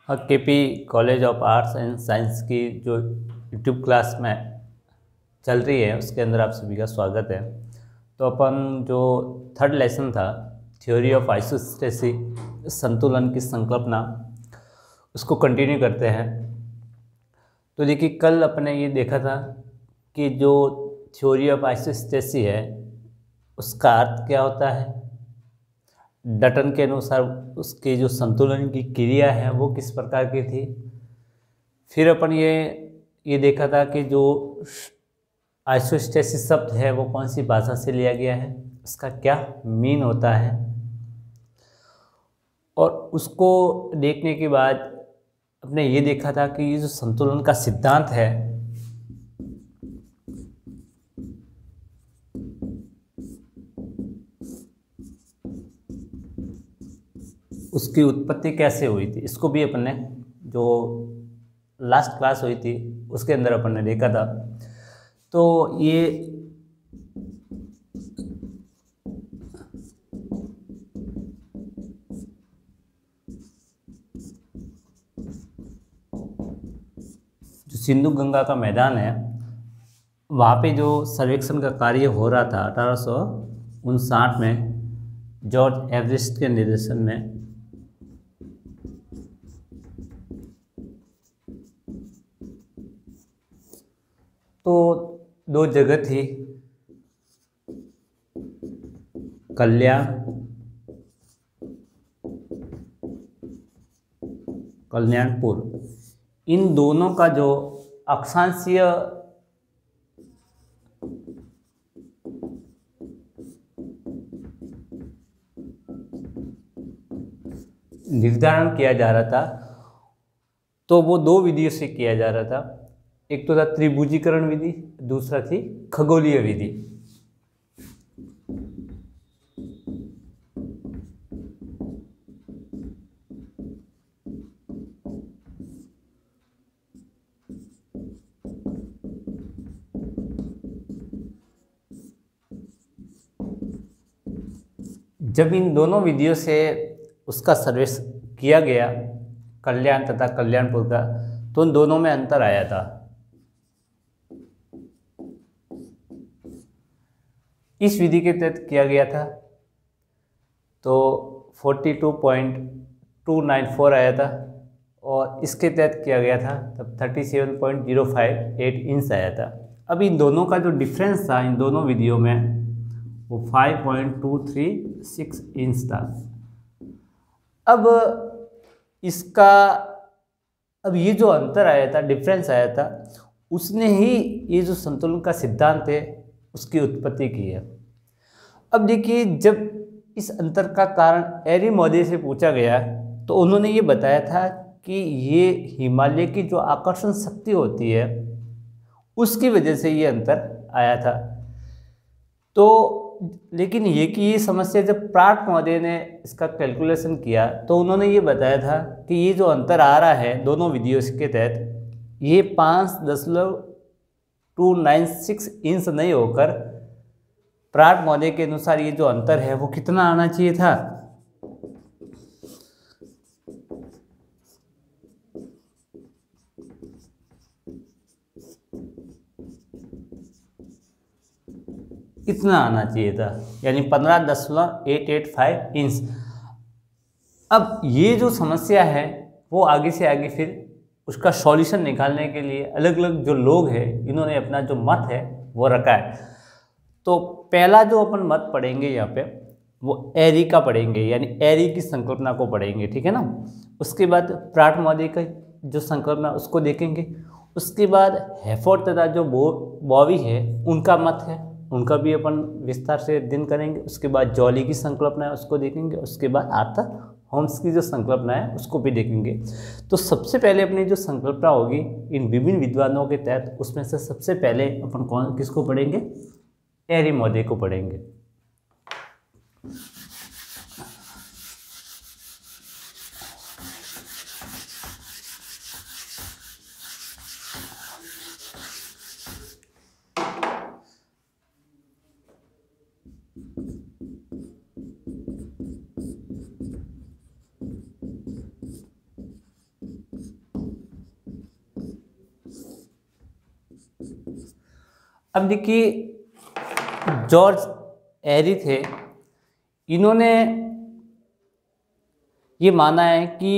KP college of arts and science की जो YouTube class में चल रही है उसके अंदर आप सभी का स्वागत है। तो अपन जो थर्ड लेसन था थ्योरी ऑफ आइसोस्टेसी संतुलन की संकल्पना उसको कंटिन्यू करते हैं। तो देखिए कल अपने ये देखा था कि जो थ्योरी ऑफ आइसोस्टेसी है उसका अर्थ क्या होता है, डटन के अनुसार उसकी जो संतुलन की क्रिया है वो किस प्रकार की थी। फिर अपन ये देखा था कि जो आइसोस्टेसिस शब्द है वो कौन सी भाषा से लिया गया है, उसका क्या मीन होता है। और उसको देखने के बाद अपने ये देखा था कि ये जो संतुलन का सिद्धांत है उसकी उत्पत्ति कैसे हुई थी। इसको भी अपन ने जो लास्ट क्लास हुई थी उसके अंदर अपन ने देखा था। तो ये जो सिंधु गंगा का मैदान है वहाँ पे जो सर्वेक्षण का कार्य हो रहा था 1859 में जॉर्ज एवरेस्ट के निर्देशन में, तो दो जगह थी, कल्याणपुर। इन दोनों का जो अक्षांशीय निर्धारण किया जा रहा था, तो वो दो विधियों से किया जा रहा था। एक तो था त्रिभुजीकरण विधि, दूसरा थी खगोलीय विधि। जब इन दोनों विधियों से उसका सर्वेश किया गया कल्याण तथा कल्याणपुर का, तो उन दोनों में अंतर आया था। इस विधि के तहत किया गया था तो 42.294 आया था, और इसके तहत किया गया था तब 37.058 इंच आया था। अब इन दोनों का जो डिफरेंस था इन दोनों विधियों में वो 5.236 इंच था। अब ये जो अंतर आया था, डिफरेंस आया था, उसने ही ये जो संतुलन का सिद्धांत है उसकी उत्पत्ति की है। अब देखिए जब इस अंतर का कारण एरिमोदी से पूछा गया तो उन्होंने ये बताया था कि ये हिमालय की जो आकर्षण शक्ति होती है उसकी वजह से ये अंतर आया था। तो लेकिन ये समस्या जब प्राट महोदय ने इसका कैलकुलेशन किया तो उन्होंने ये बताया था कि ये जो अंतर आ रहा है दोनों विधियों के तहत ये 5.296 इंच नहीं होकर प्राट महोदय के अनुसार ये जो अंतर है वो कितना आना चाहिए था, इतना आना चाहिए था, यानी 15.885 इंच। अब ये जो समस्या है वो आगे से आगे फिर उसका सॉल्यूशन निकालने के लिए अलग अलग जो लोग हैं इन्होंने अपना जो मत है वो रखा है। तो पहला जो अपन मत पढ़ेंगे यहाँ पे वो एरी का पढ़ेंगे, यानी एरी की संकल्पना को पढ़ेंगे, ठीक है ना। उसके बाद प्राट महोदय का जो संकल्पना उसको देखेंगे। उसके बाद हेफोर्ड तथा जो बॉवी है उनका मत है, उनका भी अपन विस्तार से अध्ययन करेंगे। उसके बाद जॉली की संकल्पना है उसको देखेंगे। उसके बाद आर्थर होम्स की जो संकल्पना है उसको भी देखेंगे। तो सबसे पहले अपनी जो संकल्पना होगी इन विभिन्न विद्वानों के तहत उसमें से सबसे पहले अपन किसको पढ़ेंगे, एरिमोदी को पढ़ेंगे। अब देखिए जॉर्ज एरी थे, इन्होंने ये माना है कि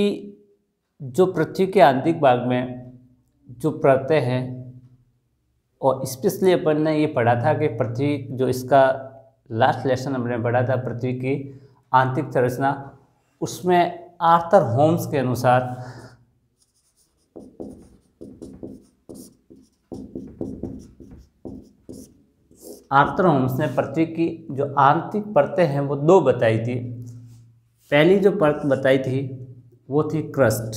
जो पृथ्वी के आंतरिक भाग में जो परतें हैं, और स्पेशली अपन ने ये पढ़ा था कि पृथ्वी जो इसका लास्ट लेसन हमने पढ़ा था पृथ्वी की आंतरिक संरचना, उसमें आर्थर होम्स के अनुसार आर्थर होम्स ने पृथ्वी की जो आंतरिक परतें हैं वो दो बताई थी। पहली जो परत बताई थी वो थी क्रस्ट,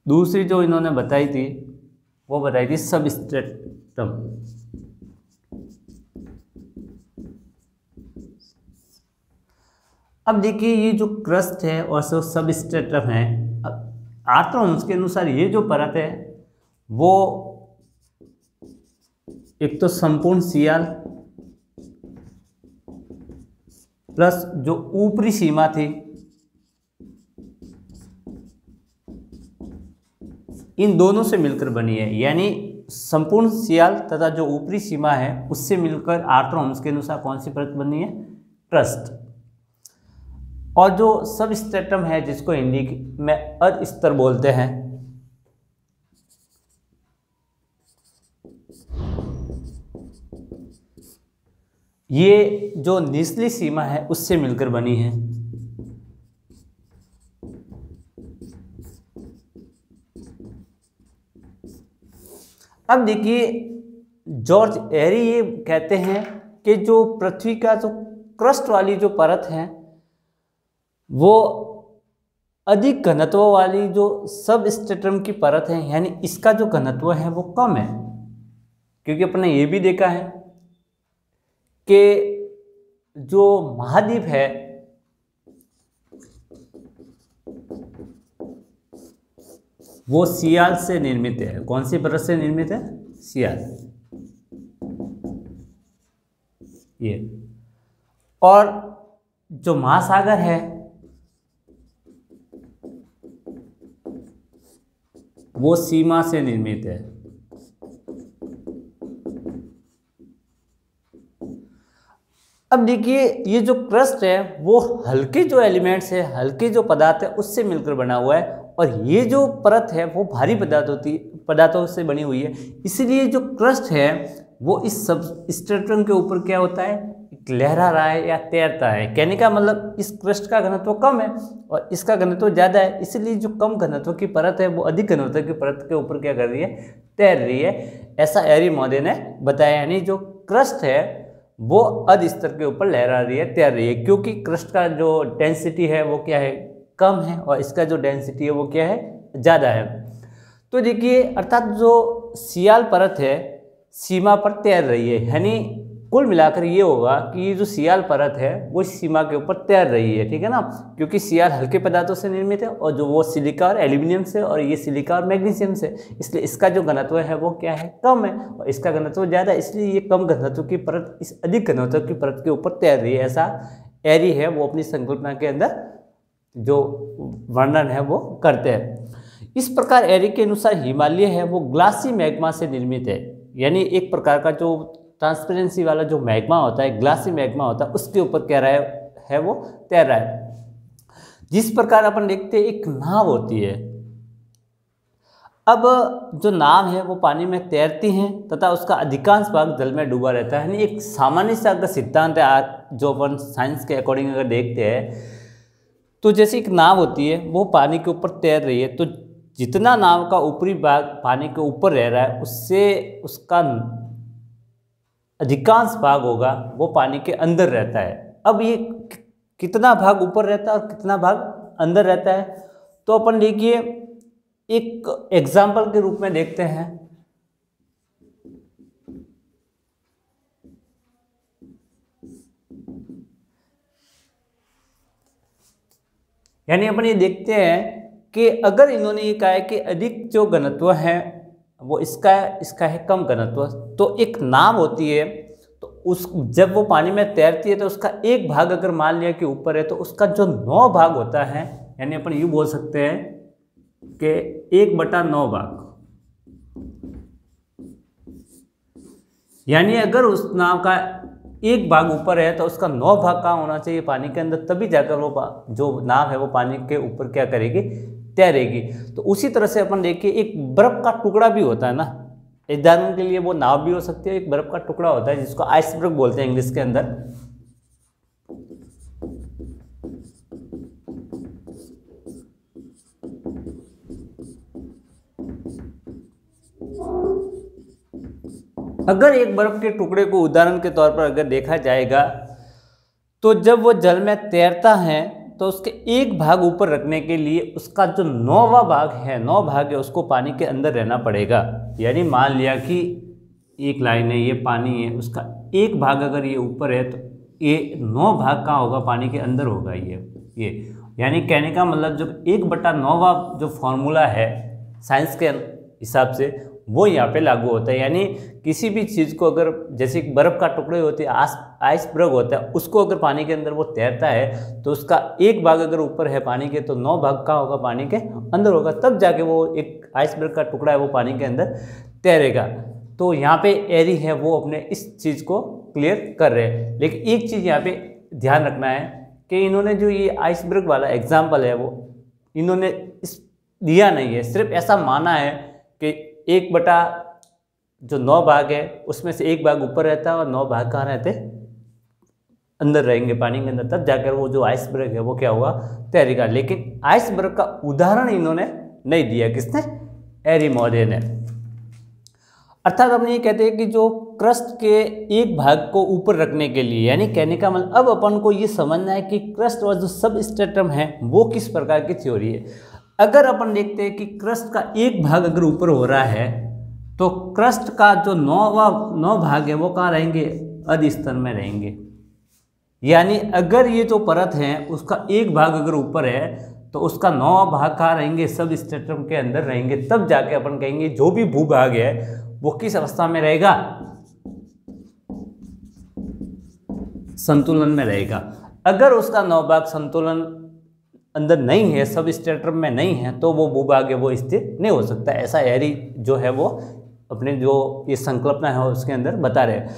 दूसरी जो इन्होंने बताई थी वो बताई थी सबस्ट्रेटम। अब देखिए ये जो क्रस्ट है और सबस्ट्रेटम है, आर्थर होम्स के अनुसार ये जो परत है वो एक तो संपूर्ण सियाल प्लस जो ऊपरी सीमा थी, इन दोनों से मिलकर बनी है। यानी संपूर्ण सियाल तथा जो ऊपरी सीमा है उससे मिलकर आर्थर होम्स के अनुसार कौन सी परत बनी है? क्रस्ट। और जो सबस्ट्रेटम है जिसको हिंदी में अर्ध स्तर बोलते हैं, ये जो निचली सीमा है उससे मिलकर बनी है। अब देखिए जॉर्ज एरी ये कहते हैं कि जो पृथ्वी का जो क्रस्ट वाली जो परत है वो अधिक घनत्व वाली जो सबस्ट्रेटम की परत है, यानी इसका जो घनत्व है वो कम है। क्योंकि अपने ये भी देखा है कि जो महाद्वीप है वो सियाल से निर्मित है। कौन सी परत से निर्मित है? सियाल। ये और जो महासागर है वो सीमा से निर्मित है। अब देखिए ये जो क्रस्ट है वो हल्के जो एलिमेंट्स है, हल्के जो पदार्थ है उससे मिलकर बना हुआ है, और ये जो परत है वो भारी पदार्थों से बनी हुई है। इसलिए जो क्रस्ट है वो इस सबस्ट्रेटम के ऊपर क्या होता है? लहरा रहा है या तैरता है। कहने का मतलब इस क्रस्ट का घनत्व कम है और इसका घनत्व ज़्यादा है, इसलिए जो कम घनत्व की परत है वो अधिक घनत्व की परत के ऊपर क्या कर रही है? तैर रही है। ऐसा एरी महोदय ने बताया। यानी जो क्रस्ट है वो अर्ध स्तर के ऊपर लहरा रही है, तैर रही है, क्योंकि क्रस्ट का जो डेंसिटी है वो क्या है? कम है, और इसका जो डेंसिटी है वो क्या है? ज़्यादा है। तो देखिए अर्थात जो सियाल परत है सीमा पर तैर रही है। यानी कुल मिलाकर ये होगा कि ये जो सियाल परत है वो सीमा के ऊपर तैर रही है। ठीक है ना? क्योंकि सियाल हल्के पदार्थों से निर्मित है और जो वो सिलिका और एल्यूमिनियम से, और ये सिलिका और मैग्नीशियम से, इसलिए इसका जो घनत्व है वो क्या है? कम है, और इसका घनत्व ज़्यादा है, इसलिए ये कम घनत्व की परत इस अधिक घनत्व की परत के ऊपर तैर रही है। ऐसा एरी है वो अपनी संकल्पना के अंदर जो वर्णन है वो करते हैं। इस प्रकार एरी के अनुसार हिमालय है वो ग्लासी मैग्मा से निर्मित है। यानी एक प्रकार का जो ट्रांसपेरेंसी वाला जो मैग्मा होता है, ग्लासी मैग्मा होता है, उसके ऊपर क्या रहा है वो तैर रहा है। जिस प्रकार अपन देखते हैं एक नाव होती है। अब जो नाव है वो पानी में तैरती हैं तथा उसका अधिकांश भाग जल में डूबा रहता है। यानी एक सामान्य सा अगर सिद्धांत है जो अपन साइंस के अकॉर्डिंग अगर देखते हैं तो जैसे एक नाव होती है वो पानी के ऊपर तैर रही है, तो जितना नाव का ऊपरी भाग पानी के ऊपर रह रहा है उससे उसका अधिकांश भाग होगा वो पानी के अंदर रहता है। अब ये कितना भाग ऊपर रहता है और कितना भाग अंदर रहता है, तो अपन देखिए एक एग्जाम्पल के रूप में देखते हैं। यानी अपन ये देखते हैं कि अगर इन्होंने ये कहा है कि अधिक जो घनत्व है वो इसका है कम घनत्व, तो एक नाव होती है तो उस जब वो पानी में तैरती है तो उसका एक भाग अगर मान लिया कि ऊपर है तो उसका जो 9 भाग होता है, यानी अपन यूँ बोल सकते हैं कि 1/9 भाग यानी अगर उस नाव का एक भाग ऊपर है तो उसका 9 भाग कहाँ होना चाहिए, पानी के अंदर, तभी जाकर वो जो नाव है वो पानी के ऊपर क्या करेगी, तैरेगी। तो उसी तरह से अपन देखिए एक बर्फ का टुकड़ा भी होता है ना, उदाहरण के लिए वो नाव भी हो सकती है, एक बर्फ का टुकड़ा होता है जिसको आइसबर्ग बोलते हैं इंग्लिश के अंदर। अगर एक बर्फ के टुकड़े को उदाहरण के तौर पर अगर देखा जाएगा तो जब वो जल में तैरता है तो उसके एक भाग ऊपर रखने के लिए उसका जो 9वां भाग है, 9 भाग है, उसको पानी के अंदर रहना पड़ेगा। यानी मान लिया कि एक लाइन है, ये पानी है, उसका एक भाग अगर ये ऊपर है तो ये 9 भाग कहाँ होगा, पानी के अंदर होगा ये। यानी कहने का मतलब जो 1/9वां जो फॉर्मूला है साइंस के हिसाब से वो यहाँ पे लागू होता है। यानी किसी भी चीज़ को अगर, जैसे बर्फ़ का टुकड़े होते हैं, आइसबर्ग होता है, उसको अगर पानी के अंदर वो तैरता है तो उसका एक भाग अगर ऊपर है पानी के तो 9 भाग कहाँ होगा, पानी के अंदर होगा, तब जाके वो एक आइसबर्ग का टुकड़ा है वो पानी के अंदर तैरेगा। तो यहाँ पे एरी है वो अपने इस चीज़ को क्लियर कर रहे हैं। लेकिन एक चीज़ यहाँ पे ध्यान रखना है कि इन्होंने जो ये आइसबर्ग वाला एग्जाम्पल है वो इन्होंने इस दिया नहीं है, सिर्फ ऐसा माना है कि 9 भाग है उसमें से एक भाग ऊपर रहता है और 9 भाग कहाँ रहते, अंदर रहेंगे पानी के अंदर, तब जाकर वो जो आइसबर्ग है वो क्या हुआ, तैरेगा। लेकिन आइसबर्ग का उदाहरण इन्होंने नहीं दिया, किसने, एरीमोदे ने। अर्थात हम ये कहते हैं कि जो क्रस्ट के एक भाग को ऊपर रखने के लिए, यानी कहने का मतलब अब अपन को ये समझना है कि क्रस्ट और जो सब स्ट्रेटम है वो किस प्रकार की थ्योरी है। अगर अपन देखते हैं कि क्रस्ट का एक भाग अगर ऊपर हो रहा है तो क्रस्ट का जो 9 भाग है वो कहाँ रहेंगे, अधि स्तर में रहेंगे। यानी अगर ये जो परत है उसका एक भाग अगर ऊपर है तो उसका 9 भाग कहाँ रहेंगे, सब स्ट्रेटम के अंदर रहेंगे, तब जाके अपन कहेंगे जो भी भूभाग है वो किस अवस्था में रहेगा, संतुलन में रहेगा। अगर उसका 9 भाग संतुलन अंदर नहीं है, सब स्ट्रेटम में नहीं है, तो वो भूभाग है वो स्थिर नहीं हो सकता। ऐसा एरी जो है वो अपने जो ये संकल्पना है उसके अंदर बता रहे हैं।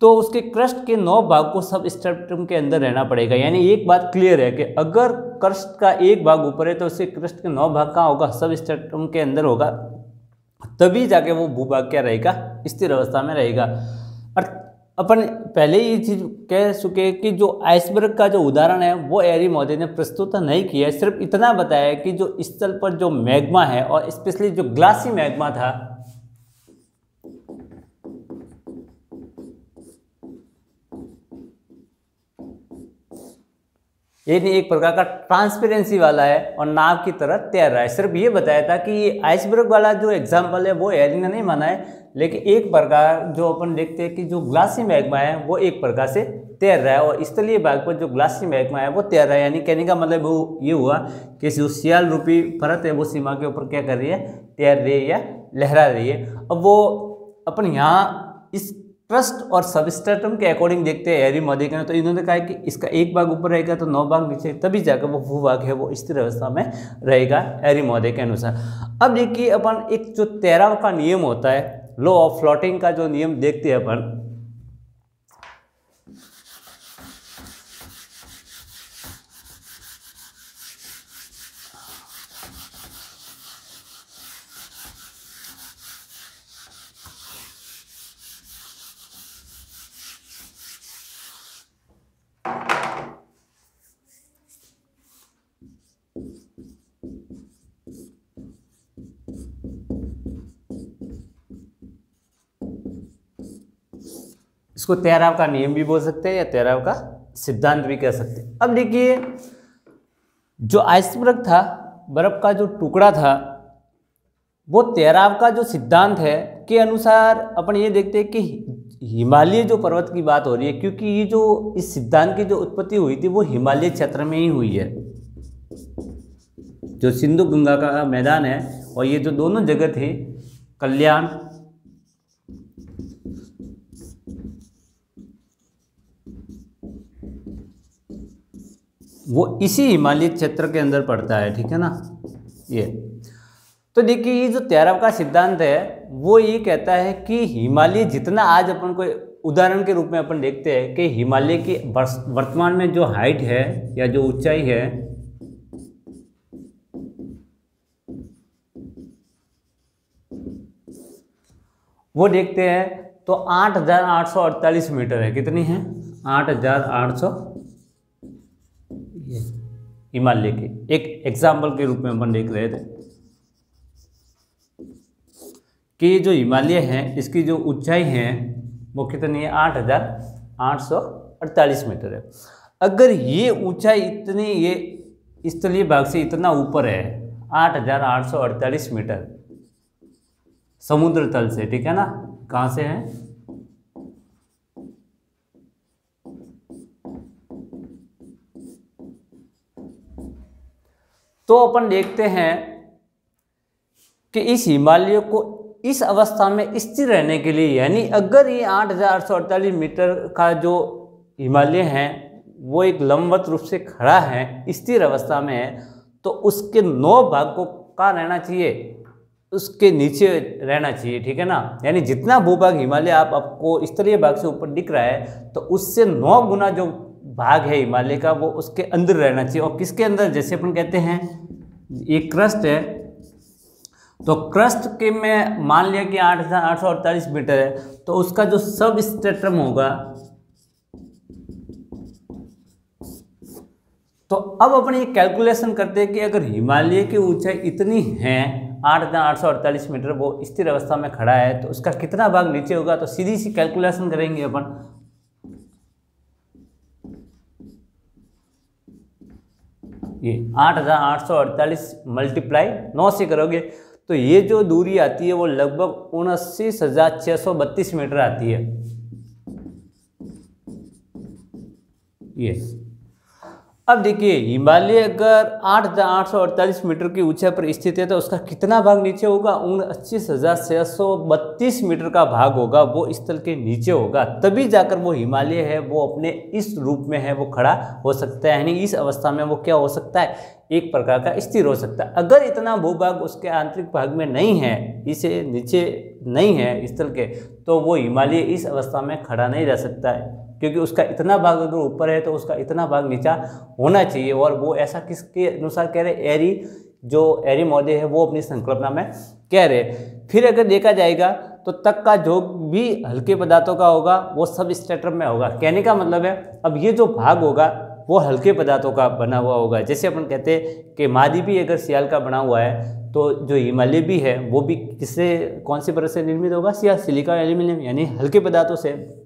तो उसके क्रस्ट के 9 भाग को सब स्ट्रेटम के अंदर रहना पड़ेगा। यानी एक बात क्लियर है कि अगर क्रस्ट का एक भाग ऊपर है तो उसके क्रस्ट के 9 भाग कहाँ होगा, सब स्ट्रेटम के अंदर होगा, तभी जाके वो भूभाग क्या रहेगा, स्थिर अवस्था में रहेगा। और अपन पहले ये चीज कह चुके कि जो आइसबर्ग का जो उदाहरण है वो एरीमोदे ने प्रस्तुत नहीं किया, सिर्फ इतना बताया कि जो स्थल पर जो मैग्मा है और स्पेशली जो ग्लासी मैग्मा था ये नहीं एक प्रकार का ट्रांसपेरेंसी वाला है और नाव की तरह तैर रहा है। सिर्फ ये बताया था कि ये आइसबर्ग वाला जो एग्जाम्पल है वो एरी ने नहीं माना है, लेकिन एक प्रकार जो अपन देखते हैं कि जो ग्लासी मैग्मा है वो एक प्रकार से तैर रहा है और स्थलीय भाग पर जो ग्लासी मैग्मा है वो तैर रहा है। यानी कहने का मतलब वो ये हुआ कि जो सियाल रूपी परत है वो सीमा के ऊपर क्या कर रही है, तैर रही है या लहरा रही है। अब वो अपन यहाँ इस क्रस्ट और सबस्ट्रेटम के अकॉर्डिंग देखते हैं एरीमोदे के, तो इन्होंने कहा कि इसका एक भाग ऊपर रहेगा तो 9 भाग नीचे, तभी जाकर वो भूभाग है वो स्थिर अवस्था में रहेगा एरीमोदे के अनुसार। अब देखिए अपन एक जो तैराव का नियम होता है, लॉ ऑफ फ्लोटिंग का जो नियम देखते हैं अपन, इसको तैराव का नियम भी बोल सकते हैं या तैराव का सिद्धांत भी कह सकते हैं। अब देखिए जो आइसबर्ग था, बर्फ का जो टुकड़ा था, वो तैराव का जो सिद्धांत है के अनुसार अपन ये देखते हैं कि हिमालय जो पर्वत की बात हो रही है, क्योंकि ये जो इस सिद्धांत की जो उत्पत्ति हुई थी वो हिमालय क्षेत्र में ही हुई है। जो सिंधु गंगा का मैदान है और ये जो दोनों जगह थे कल्याण वो इसी हिमालय क्षेत्र के अंदर पड़ता है, ठीक है ना। ये तो देखिए ये जो 13वां का सिद्धांत है वो ये कहता है कि हिमालय जितना, आज अपन को उदाहरण के रूप में अपन देखते हैं कि हिमालय की वर्तमान में जो हाइट है या जो ऊंचाई है वो देखते हैं तो 8,848 मीटर है। कितनी है? 8,800 हिमालय की एक एग्जाम्पल के रूप में अपन देख रहे थे कि ये जो हिमालय है इसकी जो ऊंचाई है वो कितनी है? 8,848 मीटर है। अगर ये ऊंचाई इतनी, ये स्थलीय भाग से इतना ऊपर है 8,848 मीटर समुद्र तल से, ठीक है ना, कहाँ से है? तो अपन देखते हैं कि इस हिमालय को इस अवस्था में स्थिर रहने के लिए, यानी अगर ये 8,848 मीटर का जो हिमालय है वो एक लंबवत रूप से खड़ा है, स्थिर अवस्था में है, तो उसके 9 भाग को कहाँ रहना चाहिए? उसके नीचे रहना चाहिए, ठीक है ना। यानी जितना भूभाग हिमालय आपको स्तरीय भाग से ऊपर दिख रहा है तो उससे 9 गुना जो भाग है हिमालय का वो उसके अंदर रहना चाहिए। और किसके अंदर? जैसे अपन कहते हैं ये क्रस्ट है, तो क्रस्ट के में मान लिया कि 8,848 मीटर है, तो उसका जो सब स्ट्रेटम होगा, तो अब अपन ये कैलकुलेशन करते हैं कि अगर हिमालय की ऊंचाई इतनी है 8,848 मीटर, वो स्थिर अवस्था में खड़ा है, तो उसका कितना भाग नीचे होगा? तो सीधी सी कैलकुलेशन करेंगे अपन। ये 8,848 मल्टीप्लाई 9 से करोगे तो ये जो दूरी आती है वो लगभग 79,632 मीटर आती है। ये अब देखिए हिमालय अगर 8,848 मीटर की ऊंचाई पर स्थित है तो उसका कितना भाग नीचे होगा? 79,632 मीटर का भाग होगा वो स्थल के नीचे होगा। तभी जाकर वो हिमालय है वो अपने इस रूप में है वो खड़ा हो सकता है, यानी इस अवस्था में वो क्या हो सकता है? एक प्रकार का स्थिर हो सकता है। अगर इतना भूभाग उसके आंतरिक भाग में नहीं है, इसे नीचे नहीं है स्थल के, तो वो हिमालय इस अवस्था में खड़ा नहीं रह सकता है, क्योंकि उसका इतना भाग अगर ऊपर है तो उसका इतना भाग नीचा होना चाहिए। और वो ऐसा किसके अनुसार कह रहे? एरी, जो एरी महोदय है वो अपनी संकल्पना में कह रहे। फिर अगर देखा जाएगा तो तक का जो भी हल्के पदार्थों का होगा वो सब स्ट्रेटम में होगा। कहने का मतलब है अब ये जो भाग होगा वो हल्के पदार्थों का बना हुआ होगा। जैसे अपन कहते हैं कि महाद्वीपीय अगर सियाल का बना हुआ है तो जो हिमालय भी है वो भी किससे, कौन सी परत से निर्मित होगा? सिलिका एल्यूमिनियम, यानी हल्के पदार्थों से।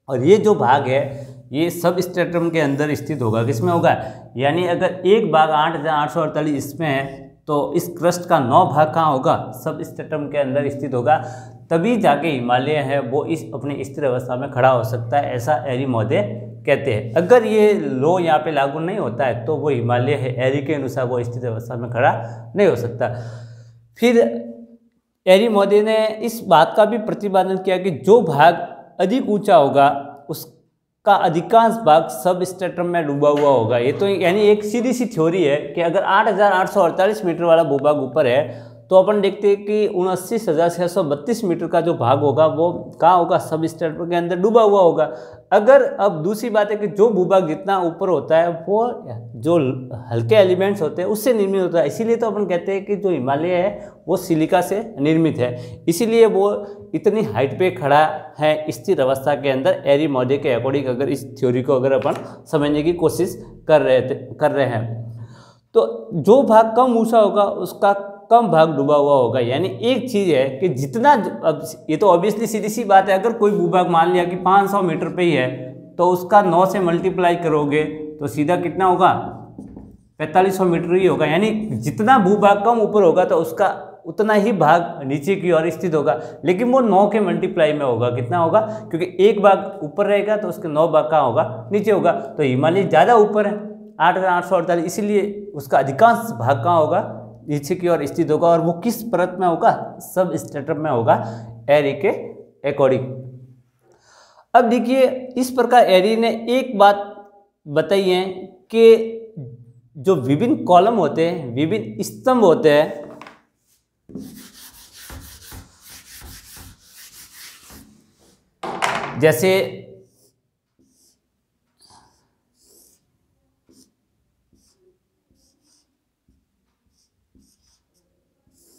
और ये जो भाग है ये सब स्ट्रेटम के अंदर स्थित होगा। किसमें होगा? यानी अगर एक भाग 8,848 इसमें है तो इस क्रस्ट का 9 भाग कहाँ होगा? सब स्ट्रेटम के अंदर स्थित होगा। तभी जाके हिमालय है वो इस अपनी स्थिर अवस्था में खड़ा हो सकता है, ऐसा एरी महोदय कहते हैं। अगर ये लो यहाँ पे लागू नहीं होता है तो वो हिमालय है एरी के अनुसार वो स्थिर अवस्था में खड़ा नहीं हो सकता। फिर एरी महोदय ने इस बात का भी प्रतिपादन किया कि जो भाग अधिक ऊंचा होगा उसका अधिकांश भाग सब स्ट्रेटम में डूबा हुआ होगा। ये तो यानी एक सीधी सी थ्योरी है कि अगर 8,848 मीटर वाला भूभाग ऊपर है तो अपन देखते हैं कि 79,632 मीटर का जो भाग होगा वो कहाँ होगा? सब स्ट्रेटम के अंदर डूबा हुआ होगा। अगर अब दूसरी बात है कि जो भूभाग जितना ऊपर होता है वो जो हल्के एलिमेंट्स होते हैं उससे निर्मित होता है। इसीलिए तो अपन कहते हैं कि जो हिमालय है वो सिलिका से निर्मित है, इसीलिए वो इतनी हाइट पे खड़ा है स्थिर अवस्था के अंदर। एरी महोदय के अकॉर्डिंग अगर इस थ्योरी को अगर अपन समझने की कोशिश कर रहे हैं तो जो भाग कम ऊंचा होगा उसका कम भाग डूबा हुआ होगा। यानी एक चीज़ है कि जितना, अब ये तो ऑब्वियसली सीधी सी बात है, अगर कोई भूभाग मान लिया कि 500 मीटर पे ही है तो उसका 9 से मल्टीप्लाई करोगे तो सीधा कितना होगा? 4500 मीटर ही होगा। यानी जितना भूभाग कम ऊपर होगा तो उसका उतना ही भाग नीचे की ओर स्थित होगा, लेकिन वो 9 के मल्टीप्लाई में होगा। कितना होगा? क्योंकि एक भाग ऊपर रहेगा तो उसके 9 भाग कहाँ होगा? नीचे होगा। तो हिमालय ज़्यादा ऊपर है 8,848, इसीलिए उसका अधिकांश भाग कहाँ होगा? नीचे की ओर स्थित होगा। और वो किस परत में होगा? सब स्ट्रेटम में होगा एरी के अकॉर्डिंग। अब देखिए इस प्रकार एरी ने एक बात बताई है कि जो विभिन्न कॉलम होते हैं, विभिन्न स्तंभ होते हैं, जैसे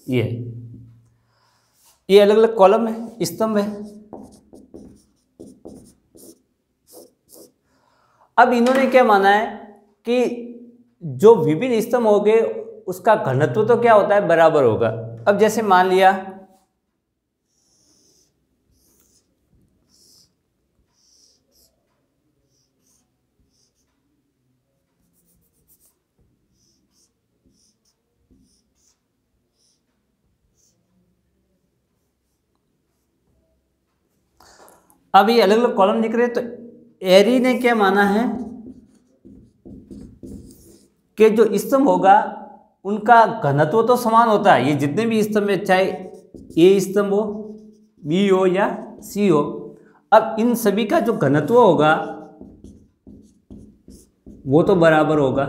ये अलग अलग कॉलम है, स्तंभ है। अब इन्होंने क्या माना है कि जो विभिन्न स्तंभ हो गए उसका घनत्व तो क्या होता है, बराबर होगा। अब जैसे मान लिया अब ये अलग अलग कॉलम दिख रहे हैं, तो एरी ने क्या माना है कि जो स्तंभ होगा उनका घनत्व तो समान होता है। ये जितने भी स्तंभ है, चाहे ए स्तंभ हो, बी हो या सी हो, अब इन सभी का जो घनत्व होगा वो तो बराबर होगा।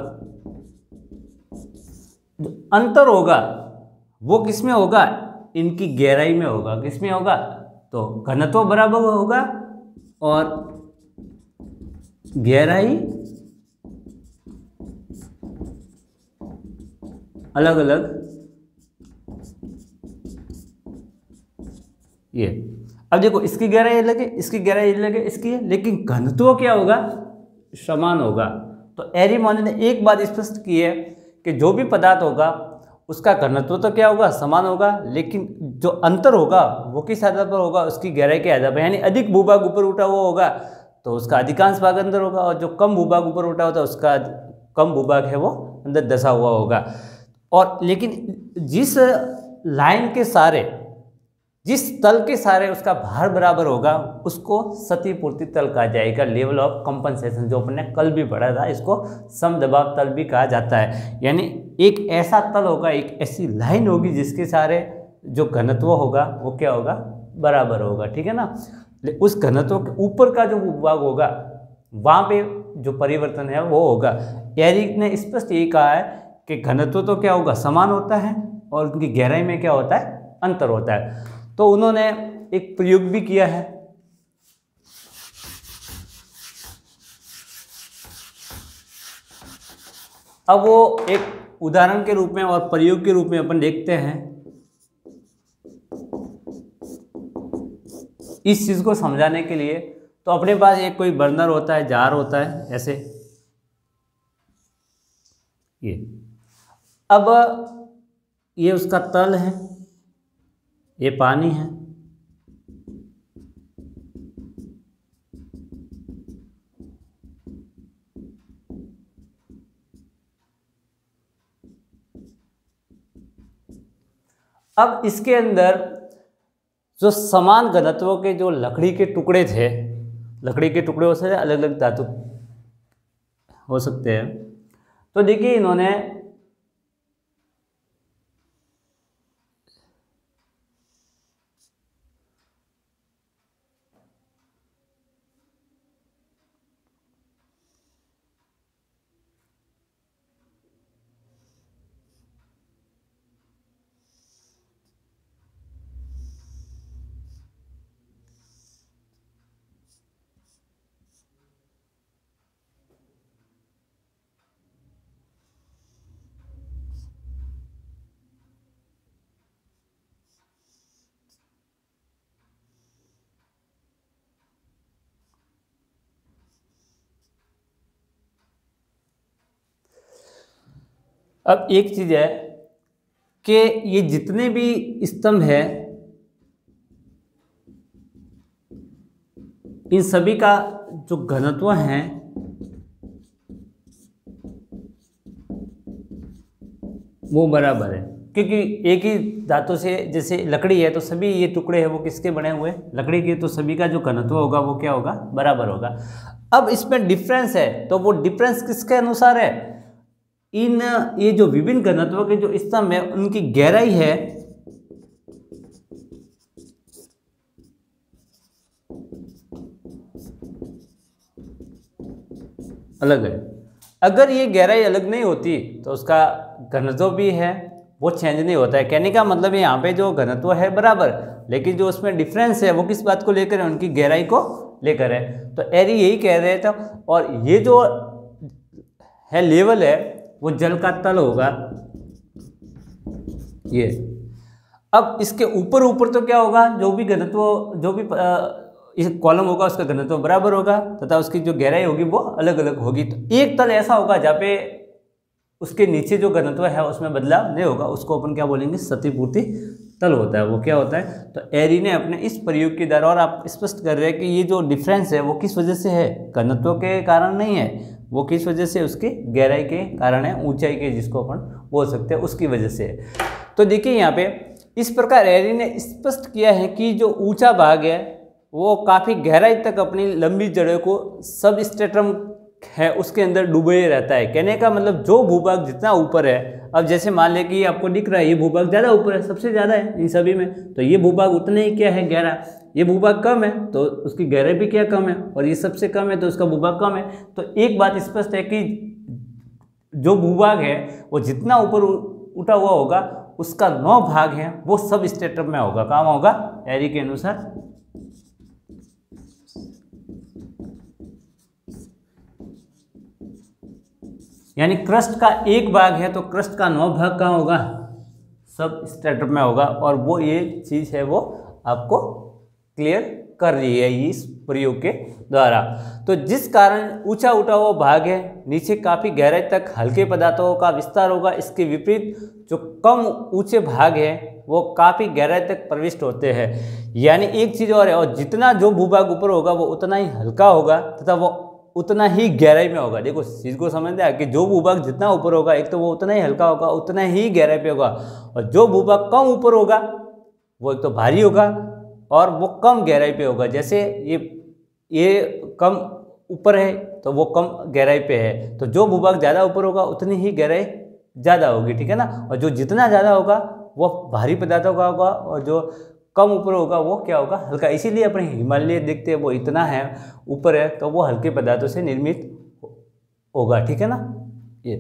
जो अंतर होगा वो किस में होगा, इनकी गहराई में होगा। किस में होगा, तो घनत्व बराबर होगा और गहराई अलग अलग। ये अब देखो, इसकी गहराई अलग है, इसकी गहराई अलग है, इसकी है, लेकिन घनत्व क्या होगा, समान होगा। तो एरीमॉन ने एक बात स्पष्ट की है कि जो भी पदार्थ होगा उसका घनत्व तो क्या होगा, समान होगा, लेकिन जो अंतर होगा वो किस आधार पर होगा, उसकी गहराई के आधार पर। यानी अधिक भूभाग ऊपर उठा हुआ होगा तो उसका अधिकांश भाग अंदर होगा, और जो कम भूभाग ऊपर उठा होता है उसका कम भूभाग है वो अंदर दसा हुआ होगा। और लेकिन जिस लाइन के सारे, जिस तल के सारे उसका भार बराबर होगा उसको क्षतिपूर्ति तल कहा जाएगा, लेवल ऑफ कंपनसेशन, जो अपन ने कल भी पढ़ा था। इसको समदबाव तल भी कहा जाता है। यानी एक ऐसा तल होगा, एक ऐसी लाइन होगी जिसके सारे जो घनत्व होगा वो क्या होगा, बराबर होगा। ठीक है ना। उस घनत्व के ऊपर का जो भूभाग होगा वहाँ पे जो परिवर्तन है वो होगा। एरिक ने स्पष्ट यही कहा है कि घनत्व तो क्या होगा, समान होता है, और उनकी गहराई में क्या होता है, अंतर होता है। तो उन्होंने एक प्रयोग भी किया है। अब वो एक उदाहरण के रूप में और प्रयोग के रूप में अपन देखते हैं। इस चीज को समझाने के लिए तो अपने पास एक कोई बर्नर होता है, जार होता है ऐसे, ये। अब ये उसका तल है, ये पानी है। अब इसके अंदर जो समान घनत्व के जो लकड़ी के टुकड़े थे, लकड़ी के टुकड़े हो सकते हैं, अलग अलग धातु हो सकते हैं। तो देखिए इन्होंने अब एक चीज है कि ये जितने भी स्तंभ है इन सभी का जो घनत्व है वो बराबर है, क्योंकि एक ही धातु से, जैसे लकड़ी है तो सभी ये टुकड़े हैं वो किसके बने हुए, लकड़ी के, तो सभी का जो घनत्व होगा वो क्या होगा, बराबर होगा। अब इसमें डिफरेंस है, तो वो डिफरेंस किसके अनुसार है, इन ये जो विभिन्न घनत्व के जो स्तंभ है उनकी गहराई है अलग है। अगर ये गहराई अलग नहीं होती तो उसका घनत्व भी है वो चेंज नहीं होता है। कहने का मतलब है यहाँ पे जो घनत्व है बराबर, लेकिन जो उसमें डिफरेंस है वो किस बात को लेकर है, उनकी गहराई को लेकर है। तो एरी यही कह रहे थे। और ये जो है लेवल है वो जल का तल होगा ये। अब इसके ऊपर ऊपर तो क्या होगा, जो भी घनत्व, जो भी इस कॉलम होगा उसका घनत्व बराबर होगा तथा उसकी जो गहराई होगी वो अलग अलग होगी। तो एक तल ऐसा होगा जहाँ पे उसके नीचे जो घनत्व है उसमें बदलाव नहीं होगा, उसको अपन क्या बोलेंगे, क्षतिपूर्ति तल होता है। वो क्या होता है, तो एरी ने अपने इस प्रयोग के द्वारा, और आप स्पष्ट कर रहे हैं कि ये जो डिफरेंस है वो किस वजह से है, घनत्व के कारण नहीं है, वो किस वजह से, उसकी गहराई के कारण है, ऊंचाई के जिसको अपन बोल सकते हैं उसकी वजह से है। तो देखिए यहाँ पे इस प्रकार एरी ने स्पष्ट किया है कि जो ऊंचा भाग है वो काफ़ी गहराई तक अपनी लंबी जड़ों को सब स्ट्रेटम है उसके अंदर डूबे रहता है। कहने का मतलब जो भूभाग जितना ऊपर है, अब जैसे मान ले कि आपको दिख रहा है ये भूभाग ज़्यादा ऊपर है, सबसे ज़्यादा है इन सभी में, तो ये भूभाग उतने ही क्या है, गहरा। ये भूभाग कम है तो उसकी गहराई भी क्या कम है, और ये सबसे कम है तो उसका भूभाग कम है। तो एक बात स्पष्ट है कि जो भूभाग है वो जितना ऊपर उठा हुआ होगा उसका 9 भाग है वो सब स्ट्रेटम में होगा। कहाँ होगा, एरी के अनुसार यानी क्रस्ट का 1 भाग है तो क्रस्ट का 9 भाग कहाँ होगा, सब स्ट्रेटम में होगा। और वो ये चीज़ है वो आपको क्लियर कर रही है इस प्रयोग के द्वारा। तो जिस कारण ऊंचा उठा हुआ भाग है नीचे काफ़ी गहराई तक हल्के पदार्थों का विस्तार होगा, इसके विपरीत जो कम ऊंचे भाग है वो काफ़ी गहराई तक प्रविष्ट होते हैं। यानी एक चीज़ और है, और जितना जो भूभाग ऊपर होगा वो उतना ही हल्का होगा तथा वो उतना ही गहराई में होगा। देखो चीज़ को समझते हैं कि जो भूभाग जितना ऊपर होगा एक तो वो उतना ही हल्का होगा, उतना ही गहराई पे होगा, और जो भूभाग कम ऊपर होगा वो एक तो भारी होगा और वो कम गहराई पे होगा। जैसे ये कम ऊपर है तो वो कम गहराई पे है, तो जो भूभाग ज़्यादा ऊपर होगा उतनी ही गहराई ज़्यादा होगी, ठीक है ना। और जो जितना ज़्यादा होगा वो भारी पदार्थों का होगा, और जो कम ऊपर होगा वो क्या होगा, हल्का। इसीलिए अपने हिमालय देखते हैं वो इतना है ऊपर है तो वो हल्के पदार्थों से निर्मित होगा, ठीक है ना ये।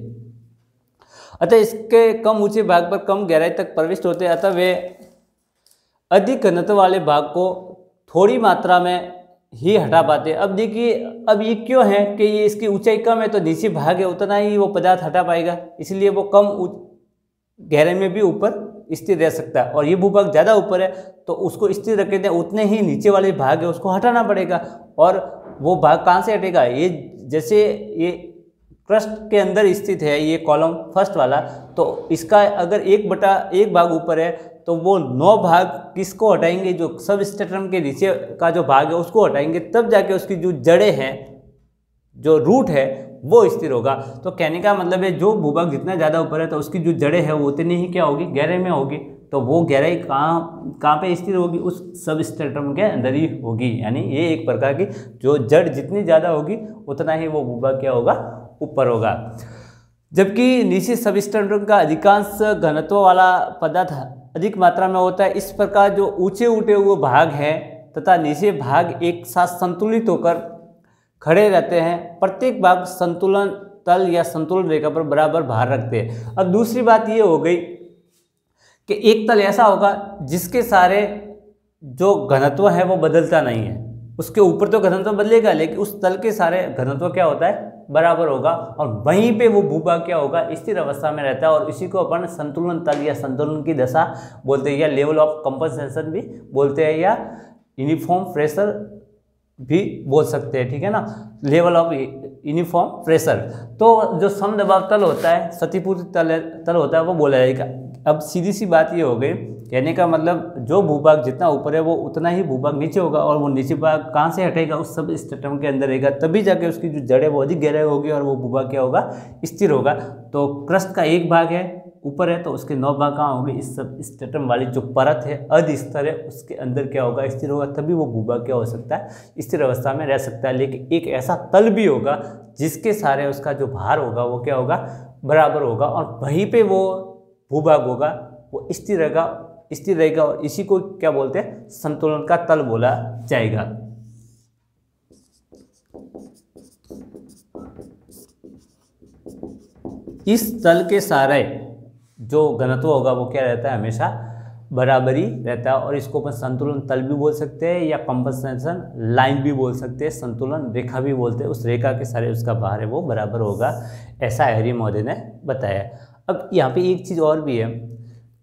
अतः इसके कम ऊंचे भाग पर कम गहराई तक प्रविष्ट होते हैं, अतः वे अधिक घनत्व वाले भाग को थोड़ी मात्रा में ही हटा पाते। अब देखिए अब ये क्यों है कि ये इसकी ऊंचाई कम है तो नीचे भाग है उतना ही वो पदार्थ हटा पाएगा, इसलिए वो कम गहराई में भी ऊपर स्थिर रह सकता है। और ये भूभाग ज़्यादा ऊपर है तो उसको स्थिर रखे थे, उतने ही नीचे वाले भाग है उसको हटाना पड़ेगा। और वो भाग कहाँ से हटेगा, ये जैसे ये क्रस्ट के अंदर स्थित है ये कॉलम फर्स्ट वाला, तो इसका अगर 1/1 भाग ऊपर है तो वो 9 भाग किसको हटाएंगे, जो सब स्ट्रेटम के नीचे का जो भाग है उसको हटाएंगे, तब जाके उसकी जो जड़ें हैं, जो रूट है वो स्थिर होगा। तो कहने का मतलब है जो भूभाग जितना ज़्यादा ऊपर है तो उसकी जो जड़ें है वो उतनी ही क्या होगी, गहराई में होगी। तो वो गहराई कहाँ पे स्थिर होगी, उस सब स्ट्रेटम के अंदर ही होगी। यानी ये एक प्रकार की जो जड़ जितनी ज़्यादा होगी उतना ही वो भूभाग क्या होगा, ऊपर होगा। जबकि नीचे सब स्ट्रेटम का अधिकांश घनत्व वाला पदार्थ अधिक मात्रा में होता है। इस प्रकार जो ऊंचे उठे हुए भाग हैं तथा नीचे भाग एक साथ संतुलित होकर खड़े रहते हैं। प्रत्येक भाग संतुलन तल या संतुलन रेखा पर बराबर भार रखते हैं। अब दूसरी बात ये हो गई कि एक तल ऐसा होगा जिसके सारे जो घनत्व है वो बदलता नहीं है, उसके ऊपर तो घनत्व बदलेगा लेकिन उस तल के सारे घनत्व क्या होता है, बराबर होगा, और वहीं पे वो भूभाग क्या होगा, स्थिर अवस्था में रहता है। और इसी को अपन संतुलन तल या संतुलन की दशा बोलते हैं, या लेवल ऑफ कंपनसेशन भी बोलते हैं, या यूनिफॉर्म प्रेशर भी बोल सकते हैं, ठीक है ना, लेवल ऑफ यूनिफॉर्म प्रेशर। तो जो समदबाव तल होता है, क्षतिपूर्ति तल होता है वो बोला जाएगा। अब सीधी सी बात ये हो गई, कहने का मतलब जो भूभाग जितना ऊपर है वो उतना ही भूभाग नीचे होगा, और वो नीचे भाग कहाँ से हटेगा, उस सब स्ट्रेटम के अंदर रहेगा, तभी जाके उसकी जो जड़ है वो अधिक गहराई होगी और वो भूभाग क्या होगा, स्थिर होगा। तो क्रस्ट का 1 भाग है ऊपर है तो उसके 9 भाग कहाँ होंगे, इस सब स्ट्रेटम वाली जो परत है, अर्ध स्तर है, उसके अंदर क्या होगा, स्थिर होगा, तभी वो भूभाग क्या हो सकता है, स्थिर अवस्था में रह सकता है। लेकिन एक ऐसा तल भी होगा जिसके सारे उसका जो भार होगा वो क्या होगा, बराबर होगा, और वहीं पे वो भूभाग होगा वो स्थिर रहेगा, और इसी को क्या बोलते हैं, संतुलन का तल बोला जाएगा। इस तल के सारे जो घनत्व होगा वो क्या रहता है, हमेशा बराबरी रहता है। और इसको अपन संतुलन तल भी बोल सकते हैं या कंपनसेशन लाइन भी बोल सकते हैं, संतुलन रेखा भी बोलते हैं। उस रेखा के सारे उसका भार है वो बराबर होगा, ऐसा हैरी महोदय ने बताया। अब यहाँ पे एक चीज़ और भी है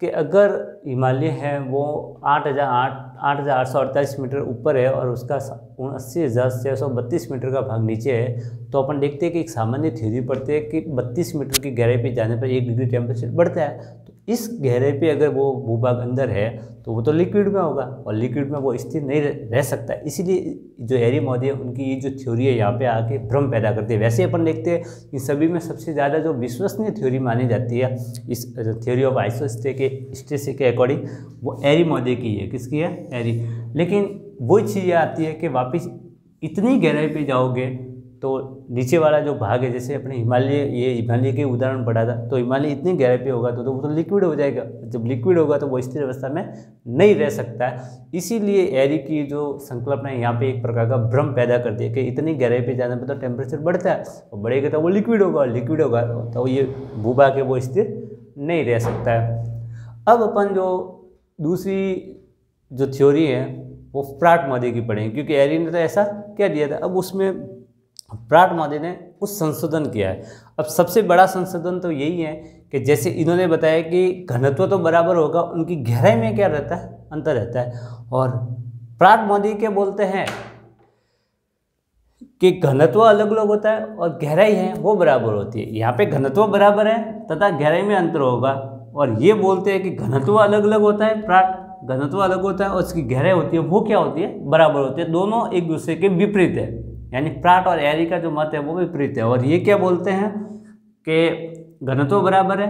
कि अगर हिमालय है वो 8,848 मीटर ऊपर है और उसका 79,632 मीटर का भाग नीचे है, तो अपन देखते हैं कि एक सामान्य थ्योरी पढ़ते हैं कि 32 मीटर की गहराई पे जाने पर 1 डिग्री टेम्परेचर बढ़ता है। तो इस गहराई पे अगर वो भूभाग अंदर है तो वो तो लिक्विड में होगा और लिक्विड में वो स्थिर नहीं रह सकता। इसीलिए जो हैरी महोदय उनकी ये जो थ्योरी है यहाँ पे आके भ्रम पैदा करती है। वैसे अपन देखते हैं कि सभी में सबसे ज़्यादा जो विश्वसनीय थ्योरी मानी जाती है इस थ्योरी ऑफ आइसोस्टेसिस के अकॉर्डिंग, वो हैरी महोदय की है। किसकी है? हैरी। लेकिन वो चीज़ आती है कि वापस इतनी गहराई पे जाओगे तो नीचे वाला जो भाग है, जैसे अपने हिमालय के उदाहरण पढ़ा था, तो हिमालय इतनी गहराई पे होगा तो वो तो लिक्विड हो जाएगा। जब लिक्विड होगा तो वो स्थिर अवस्था में नहीं रह सकता है। इसीलिए हैरी की जो संकल्पना है यहाँ पे एक प्रकार का भ्रम पैदा करती है कि इतनी गहराई पे जाने पर तो टेम्परेचर बढ़ता है और बढ़ेगा तो वो लिक्विड होगा और लिक्विड होगा तो ये भूभाग है वो स्थिर नहीं रह सकता है। अब अपन जो दूसरी जो थ्योरी है वो प्राट महोदय की पढ़ेंगे, क्योंकि हैरी ने तो ऐसा क्या दिया था। अब उसमें प्राट महोदय ने कुछ संशोधन किया है। अब सबसे बड़ा संशोधन तो यही है कि जैसे इन्होंने बताया कि घनत्व तो बराबर होगा, उनकी गहराई में क्या रहता है, अंतर रहता है। और प्राट महोदय क्या बोलते हैं कि घनत्व अलग अलग होता है और गहराई है वो बराबर होती है। यहाँ पे घनत्व बराबर है तथा गहराई में अंतर होगा, और ये बोलते हैं कि घनत्व अलग अलग होता है, प्राट घनत्व अलग होता है और उसकी गहराई होती है वो क्या होती है, बराबर होती है। दोनों एक दूसरे के विपरीत है, यानी प्राट और हैरी का जो मत है वो विपरीत है। और ये क्या बोलते हैं कि घनत्व बराबर है,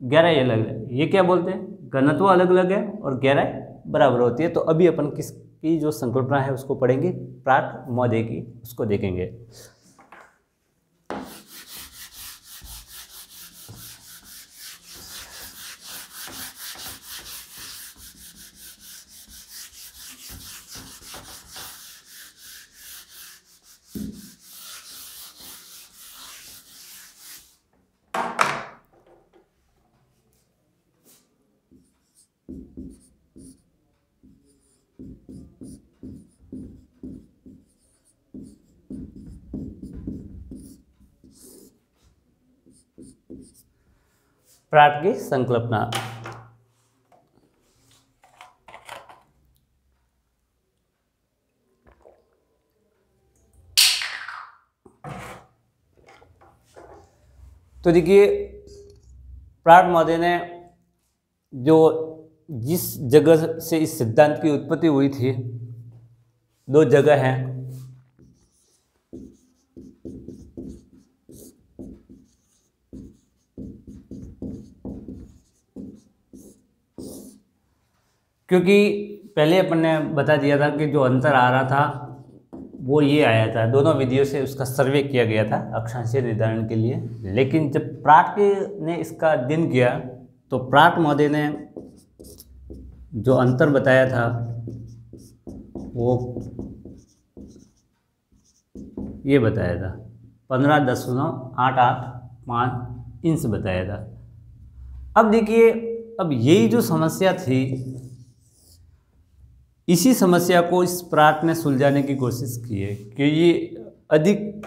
गहराई अलग है। ये क्या बोलते हैं, घनत्व अलग अलग है और गहराई बराबर होती है। तो अभी अपन किसकी जो संकल्पना है उसको पढ़ेंगे, प्राट महोदय की, उसको देखेंगे। प्राट की संकल्पना। तो देखिए प्राट महोदय ने जो जिस जगह से इस सिद्धांत की उत्पत्ति हुई थी, दो जगह हैं, क्योंकि पहले अपन ने बता दिया था कि जो अंतर आ रहा था वो ये आया था, दोनों विधियों से उसका सर्वे किया गया था अक्षांशीय निर्धारण के लिए। लेकिन जब प्राट ने इसका अध्ययन किया तो प्राट महोदय ने जो अंतर बताया था वो ये बताया था 15.885 इंच बताया था। अब देखिए, अब यही जो समस्या थी, इसी समस्या को इस प्राट ने सुलझाने की कोशिश की है कि ये अधिक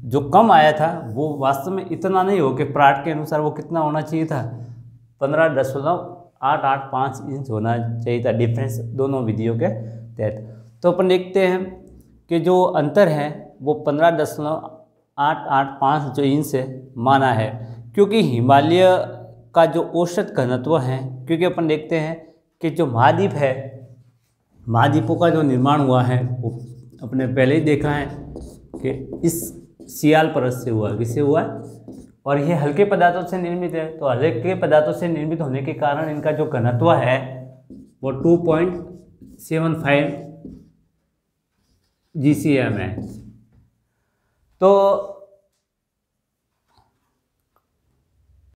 जो कम आया था वो वास्तव में इतना नहीं हो कि प्राट के अनुसार वो कितना होना चाहिए था, 15.885 इंच होना चाहिए था, डिफरेंस दोनों विधियों के तहत। तो अपन देखते हैं कि जो अंतर है वो 15.885 जो इंच से माना है, क्योंकि हिमालय का जो औसत घनत्व है, क्योंकि अपन देखते हैं कि जो महाद्वीप है, महाद्वीपों का जो निर्माण हुआ है वो अपने पहले ही देखा है कि इस सियाल परत से हुआ, किससे हुआ है, और ये हल्के पदार्थों से निर्मित है। तो हल्के पदार्थों से निर्मित होने के कारण इनका जो घनत्व है वो 2.75 GCM है। तो